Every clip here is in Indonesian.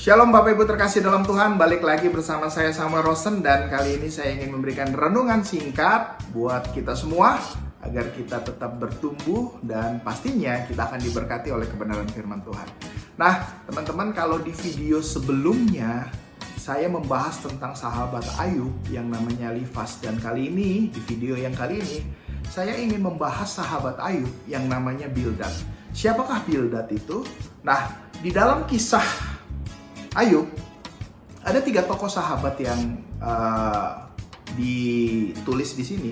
Shalom Bapak Ibu terkasih dalam Tuhan, balik lagi bersama saya Samuel Rosen, dan kali ini saya ingin memberikan renungan singkat buat kita semua agar kita tetap bertumbuh dan pastinya kita akan diberkati oleh kebenaran firman Tuhan. Nah teman-teman, kalau di video sebelumnya saya membahas tentang sahabat Ayub yang namanya Elifas, dan kali ini di video yang kali ini saya ingin membahas sahabat Ayub yang namanya Bildad. Siapakah Bildad itu? Nah, di dalam kisah Ayub ada 3 tokoh sahabat yang ditulis di sini.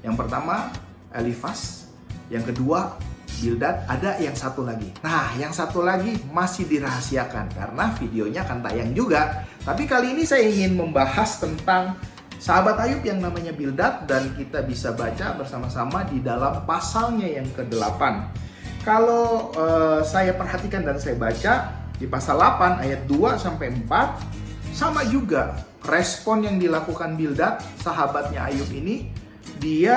Yang pertama Elifas, yang kedua Bildad, ada yang satu lagi. Nah, yang satu lagi masih dirahasiakan karena videonya akan tayang juga. Tapi kali ini saya ingin membahas tentang sahabat Ayub yang namanya Bildad, dan kita bisa baca bersama-sama di dalam pasalnya yang ke-8. Kalau saya perhatikan dan saya baca di pasal 8 ayat 2-4, sama juga respon yang dilakukan Bildad, sahabatnya Ayub ini, dia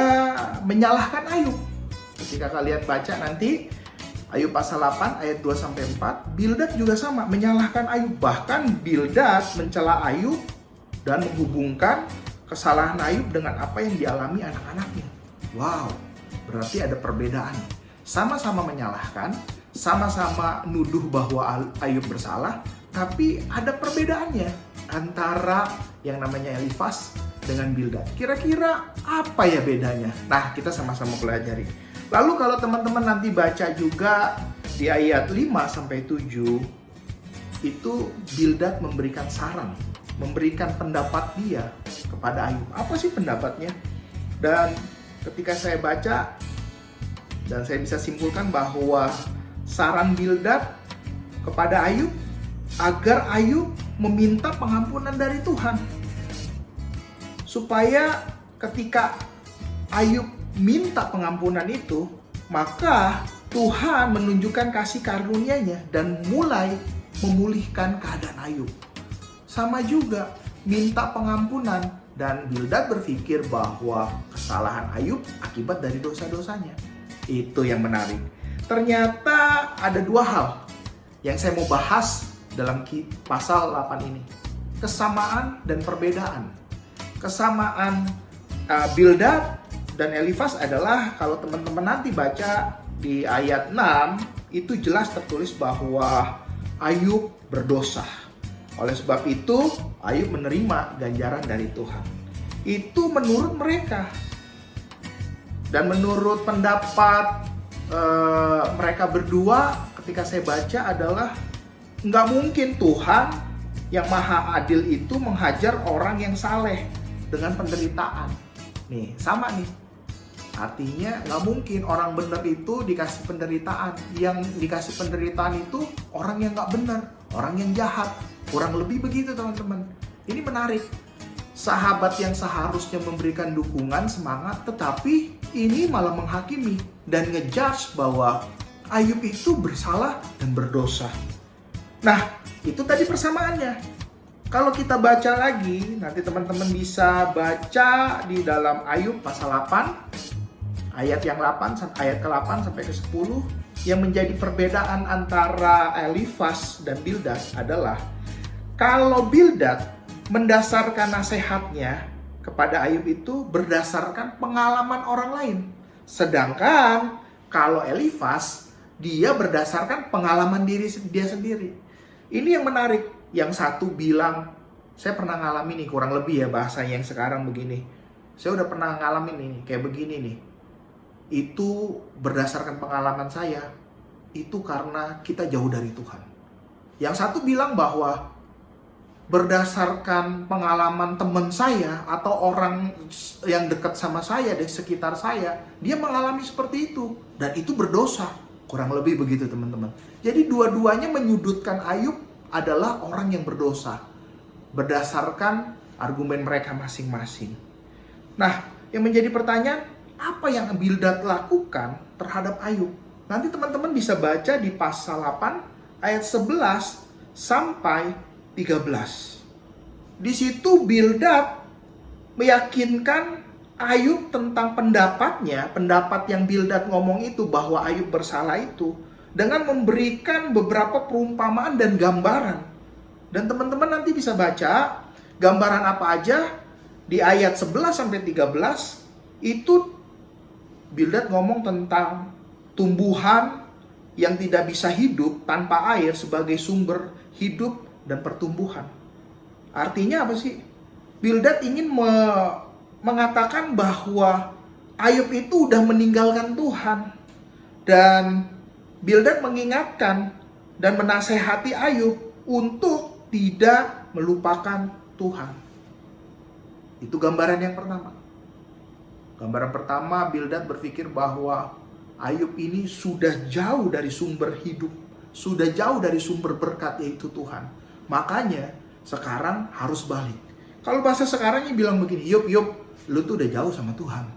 menyalahkan Ayub. Ketika kalian baca nanti Ayub pasal 8 ayat 2-4, Bildad juga sama, menyalahkan Ayub. Bahkan Bildad mencela Ayub dan menghubungkan kesalahan Ayub dengan apa yang dialami anak-anaknya. Wow, berarti ada perbedaan. Sama-sama menyalahkan, sama-sama nuduh bahwa Ayub bersalah, tapi ada perbedaannya antara yang namanya Elifas dengan Bildad. Kira-kira apa ya bedanya? Nah, kita sama-sama pelajari. Lalu kalau teman-teman nanti baca juga di ayat 5-7, itu Bildad memberikan saran, memberikan pendapat dia kepada Ayub. Apa sih pendapatnya? Dan ketika saya baca, dan saya bisa simpulkan bahwa saran Bildad kepada Ayub agar Ayub meminta pengampunan dari Tuhan, supaya ketika Ayub minta pengampunan itu, maka Tuhan menunjukkan kasih karunia-Nya dan mulai memulihkan keadaan Ayub. Sama juga minta pengampunan, dan Bildad berpikir bahwa kesalahan Ayub akibat dari dosa-dosanya. Itu yang menarik. Ternyata ada 2 hal yang saya mau bahas dalam pasal 8 ini. Kesamaan dan perbedaan. Kesamaan Bildad dan Elifas adalah, kalau teman-teman nanti baca di ayat 6, itu jelas tertulis bahwa Ayub berdosa. Oleh sebab itu, Ayub menerima ganjaran dari Tuhan. Itu menurut mereka. Dan menurut pendapat mereka berdua, ketika saya baca adalah nggak mungkin Tuhan yang maha adil itu menghajar orang yang saleh dengan penderitaan. Nih, sama nih. Artinya nggak mungkin orang benar itu dikasih penderitaan. Yang dikasih penderitaan itu orang yang nggak benar, orang yang jahat. Kurang lebih begitu teman-teman. Ini menarik. Sahabat yang seharusnya memberikan dukungan, semangat, tetapi ini malah menghakimi dan ngejudge bahwa Ayub itu bersalah dan berdosa. Nah, itu tadi persamaannya. Kalau kita baca lagi, nanti teman-teman bisa baca di dalam Ayub pasal 8, ayat yang 8, ayat ke-8 sampai ke-10, yang menjadi perbedaan antara Elifas dan Bildad adalah, kalau Bildad mendasarkan nasihatnya kepada Ayub itu berdasarkan pengalaman orang lain. Sedangkan kalau Elifas, dia berdasarkan pengalaman dia sendiri. Ini yang menarik. Yang satu bilang, saya pernah ngalamin nih, kurang lebih ya bahasa yang sekarang begini. Saya udah pernah ngalamin ini, kayak begini nih. Itu berdasarkan pengalaman saya. Itu karena kita jauh dari Tuhan. Yang satu bilang bahwa berdasarkan pengalaman teman saya atau orang yang dekat sama saya di sekitar saya, dia mengalami seperti itu dan itu berdosa. Kurang lebih begitu teman-teman. Jadi dua-duanya menyudutkan Ayub adalah orang yang berdosa berdasarkan argumen mereka masing-masing. Nah, yang menjadi pertanyaan, apa yang Bildad lakukan terhadap Ayub? Nanti teman-teman bisa baca di pasal 8 ayat 11 sampai 13. Di situ Bildad meyakinkan Ayub tentang pendapatnya, pendapat yang Bildad ngomong itu bahwa Ayub bersalah itu, dengan memberikan beberapa perumpamaan dan gambaran Dan teman-teman nanti bisa baca gambaran apa aja di ayat 11 sampai 13 itu Bildad ngomong tentang tumbuhan yang tidak bisa hidup tanpa air sebagai sumber hidup dan pertumbuhan. Artinya apa sih? Bildad ingin mengatakan bahwa Ayub itu udah meninggalkan Tuhan. Dan Bildad mengingatkan dan menasehati Ayub untuk tidak melupakan Tuhan. Itu gambaran yang pertama. Gambaran pertama, Bildad berpikir bahwa Ayub ini sudah jauh dari sumber hidup, sudah jauh dari sumber berkat yaitu Tuhan. Makanya sekarang harus balik. Kalau bahasa sekarangnya bilang begini, Yub, lu tuh udah jauh sama Tuhan.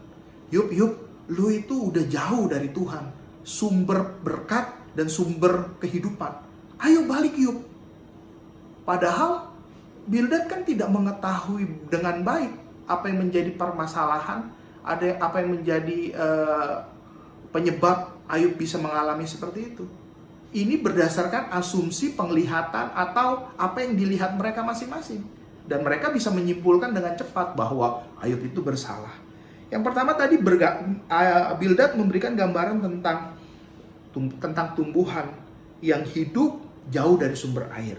Yub, lu itu udah jauh dari Tuhan. Sumber berkat dan sumber kehidupan. Ayo balik Yub. Padahal Bildad kan tidak mengetahui dengan baik apa yang menjadi permasalahan, apa yang menjadi penyebab Ayub bisa mengalami seperti itu. Ini berdasarkan asumsi, penglihatan, atau apa yang dilihat mereka masing-masing. Dan mereka bisa menyimpulkan dengan cepat bahwa Ayub itu bersalah. Yang pertama tadi Bildad memberikan gambaran tentang tumbuhan yang hidup jauh dari sumber air.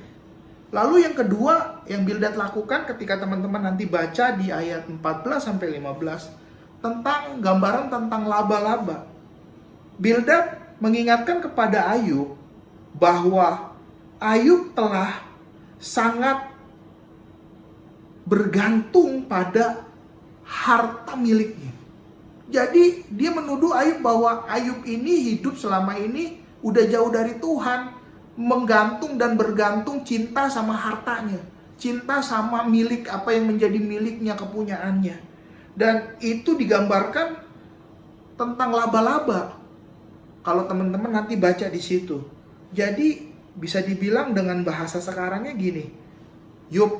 Lalu yang kedua yang Bildad lakukan ketika teman-teman nanti baca di ayat 14-15 tentang gambaran tentang laba-laba. Bildad mengingatkan kepada Ayub bahwa Ayub telah sangat bergantung pada harta miliknya. Jadi dia menuduh Ayub bahwa Ayub ini hidup selama ini udah jauh dari Tuhan, menggantung dan bergantung cinta sama hartanya, cinta sama milik apa yang menjadi miliknya, kepunyaannya. Dan itu digambarkan tentang laba-laba. Kalau teman-teman nanti baca di situ. Jadi bisa dibilang dengan bahasa sekarangnya gini. Yub,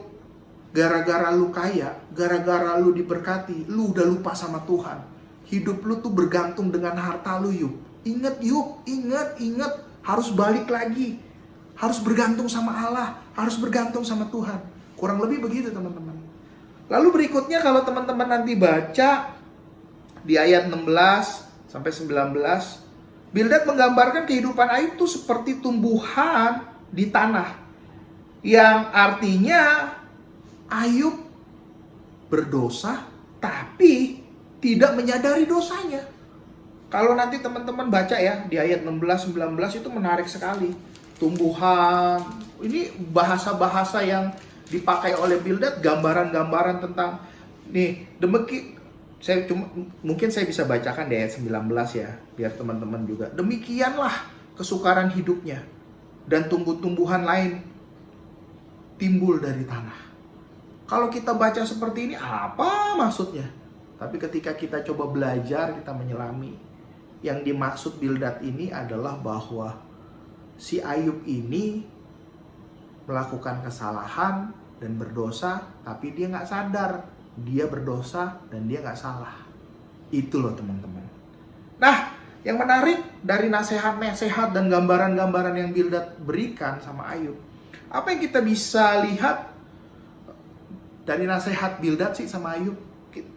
gara-gara lu kaya, gara-gara lu diberkati, lu udah lupa sama Tuhan. Hidup lu tuh bergantung dengan harta lu, Yub. Ingat Yub, ingat. Harus balik lagi. Harus bergantung sama Allah. Harus bergantung sama Tuhan. Kurang lebih begitu teman-teman. Lalu berikutnya kalau teman-teman nanti baca di ayat 16 sampai 19, Bildad menggambarkan kehidupan Ayub itu seperti tumbuhan di tanah. Yang artinya Ayub berdosa tapi tidak menyadari dosanya. Kalau nanti teman-teman baca ya di ayat 16-19 itu menarik sekali. Tumbuhan, ini bahasa-bahasa yang dipakai oleh Bildad, gambaran-gambaran tentang nih, mungkin saya bisa bacakan di ayat 19 ya, biar teman-teman juga. Demikianlah kesukaran hidupnya dan tumbuh-tumbuhan lain timbul dari tanah. Kalau kita baca seperti ini, apa maksudnya? Tapi ketika kita coba belajar, kita menyelami, yang dimaksud Bildad ini adalah bahwa si Ayub ini melakukan kesalahan dan berdosa, tapi dia nggak sadar. Dia berdosa dan dia nggak salah. Itu loh teman-teman. Nah, yang menarik dari nasihat-nasihat dan gambaran-gambaran yang Bildad berikan sama Ayub, apa yang kita bisa lihat dari nasihat Bildad sih sama Ayub?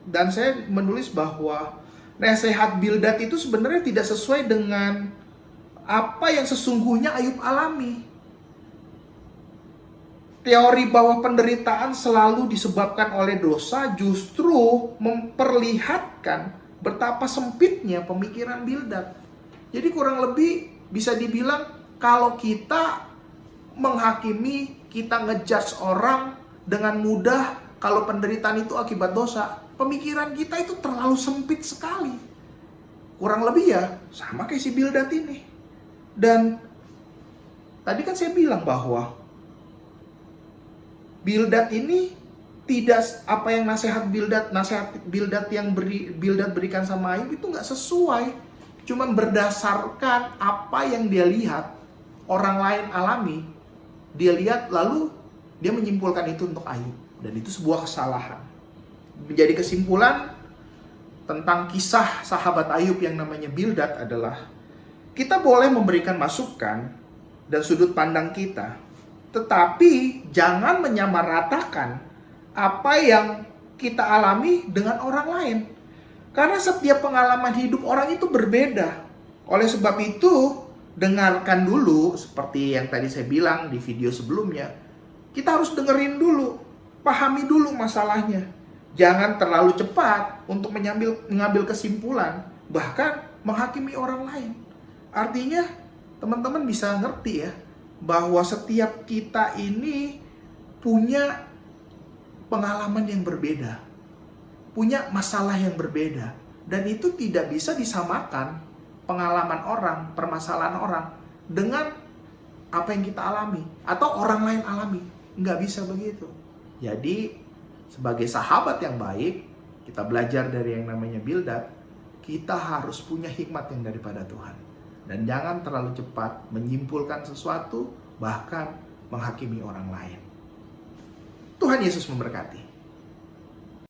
Dan saya menulis bahwa nasihat Bildad itu sebenarnya tidak sesuai dengan apa yang sesungguhnya Ayub alami. Teori bahwa penderitaan selalu disebabkan oleh dosa justru memperlihatkan betapa sempitnya pemikiran Bildad. Jadi kurang lebih bisa dibilang kalau kita menghakimi, kita ngejudge orang dengan mudah kalau penderitaan itu akibat dosa, pemikiran kita itu terlalu sempit sekali. Kurang lebih ya sama kayak si Bildad ini. Dan tadi kan saya bilang bahwa Bildad ini tidak apa yang nasihat Bildad yang Bildad berikan sama Ayub itu nggak sesuai. Cuman berdasarkan apa yang dia lihat orang lain alami, dia lihat lalu dia menyimpulkan itu untuk Ayub, dan itu sebuah kesalahan. Menjadi kesimpulan tentang kisah sahabat Ayub yang namanya Bildad adalah kita boleh memberikan masukan dan sudut pandang kita, Tetapi jangan menyamaratakan apa yang kita alami dengan orang lain. Karena setiap pengalaman hidup orang itu berbeda. Oleh sebab itu, dengarkan dulu seperti yang tadi saya bilang di video sebelumnya. Kita harus dengerin dulu, pahami dulu masalahnya. Jangan terlalu cepat untuk mengambil kesimpulan, bahkan menghakimi orang lain. Artinya, teman-teman bisa ngerti ya, bahwa setiap kita ini punya pengalaman yang berbeda, punya masalah yang berbeda, dan itu tidak bisa disamakan pengalaman orang, permasalahan orang dengan apa yang kita alami atau orang lain alami. Nggak bisa begitu. Jadi sebagai sahabat yang baik, kita belajar dari yang namanya Bildad, kita harus punya hikmat yang daripada Tuhan. Dan jangan terlalu cepat menyimpulkan sesuatu, bahkan menghakimi orang lain. Tuhan Yesus memberkati.